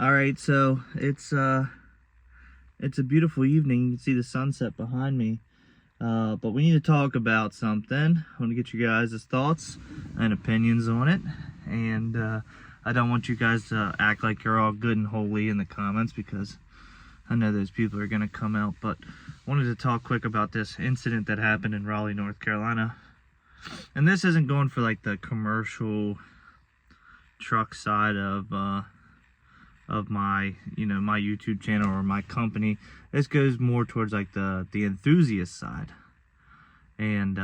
All right, so it's a beautiful evening. You can see the sunset behind me. But we need to talk about something. I want to get you guys' thoughts and opinions on it. And I don't want you guys to act like you're all good and holy in the comments, because I know those people are going to come out. But I wanted to talk quick about this incident that happened in Raleigh, North Carolina. And this isn't going for like the commercial truck side of my my YouTube channel or my company. This goes more towards like the enthusiast side, and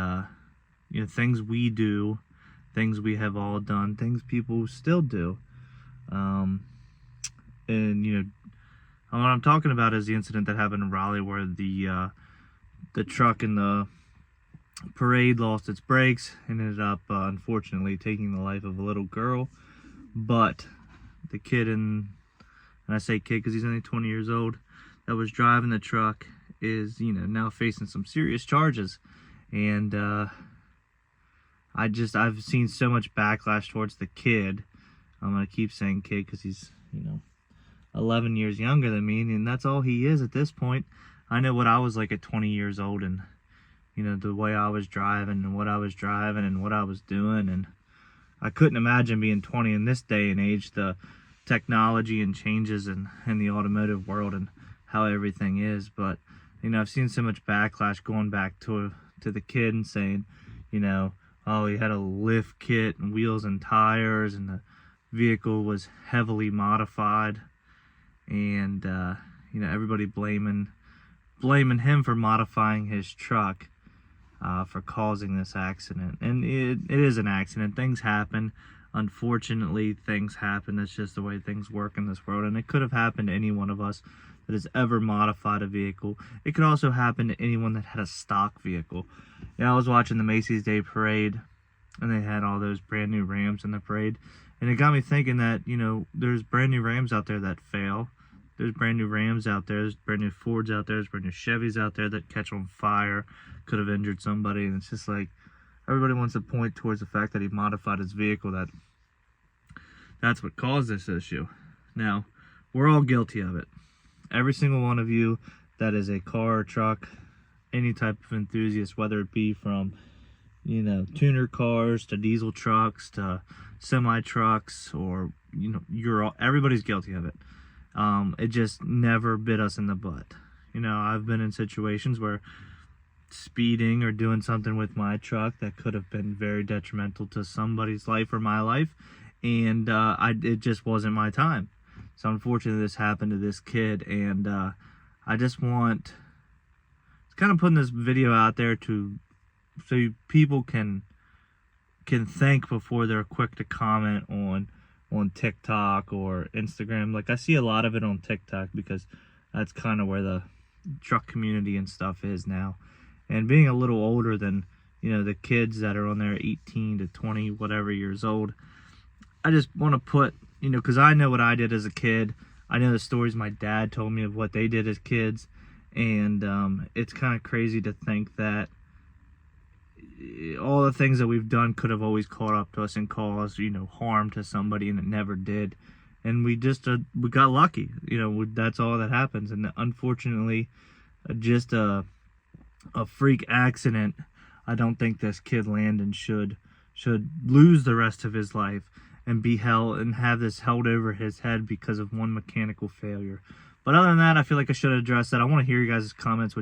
things we do, things we have all done, things people still do. And what I'm talking about is the incident that happened in Raleigh, where the truck in the parade lost its brakes and ended up unfortunately taking the life of a little girl. But the kid, and I say kid because he's only 20 years old, that was driving the truck is now facing some serious charges. And I've seen so much backlash towards the kid. I'm gonna keep saying kid because he's 11 years younger than me, and that's all he is at this point. I know what I was like at 20 years old, and the way I was driving and what I was driving and what I was doing, and I couldn't imagine being 20 in this day and age. The technology and changes in the automotive world and how everything is. But I've seen so much backlash going back to the kid and saying, oh, he had a lift kit and wheels and tires, and the vehicle was heavily modified, and everybody blaming him for modifying his truck, for causing this accident. And it is an accident. Things happen. Unfortunately, things happen. That's just the way things work in this world. And it could have happened to any one of us that has ever modified a vehicle. It could also happen to anyone that had a stock vehicle. I was watching the Macy's Day Parade, and they had all those brand new Rams in the parade. And it got me thinking that, there's brand new Rams out there that fail. There's brand new Rams out there. There's brand new Fords out there. There's brand new Chevys out there that catch on fire, could have injured somebody. And it's just like, everybody wants to point towards the fact that he modified his vehicle, that's what caused this issue. Now, we're all guilty of it. Every single one of you that is a car or truck, any type of enthusiast, whether it be from, tuner cars to diesel trucks to semi trucks, or, everybody's guilty of it. It just never bit us in the butt. I've been in situations where speeding or doing something with my truck that could have been very detrimental to somebody's life or my life, and it just wasn't my time. So unfortunately this happened to this kid, and I just want to kind of putting this video out there so people can think before they're quick to comment on TikTok or Instagram. Like, I see a lot of it on TikTok because that's kind of where the truck community and stuff is now. And being a little older than, the kids that are on there 18 to 20, whatever years old, I just want to put, because I know what I did as a kid. I know the stories my dad told me of what they did as kids. And it's kind of crazy to think that all the things that we've done could have always caught up to us and caused, harm to somebody, and it never did. And we just, we got lucky. That's all that happens. And unfortunately, just a freak accident. I don't think this kid Landon should lose the rest of his life and be held and have this held over his head because of one mechanical failure. But other than that, I feel like I should address that. I want to hear you guys' comments.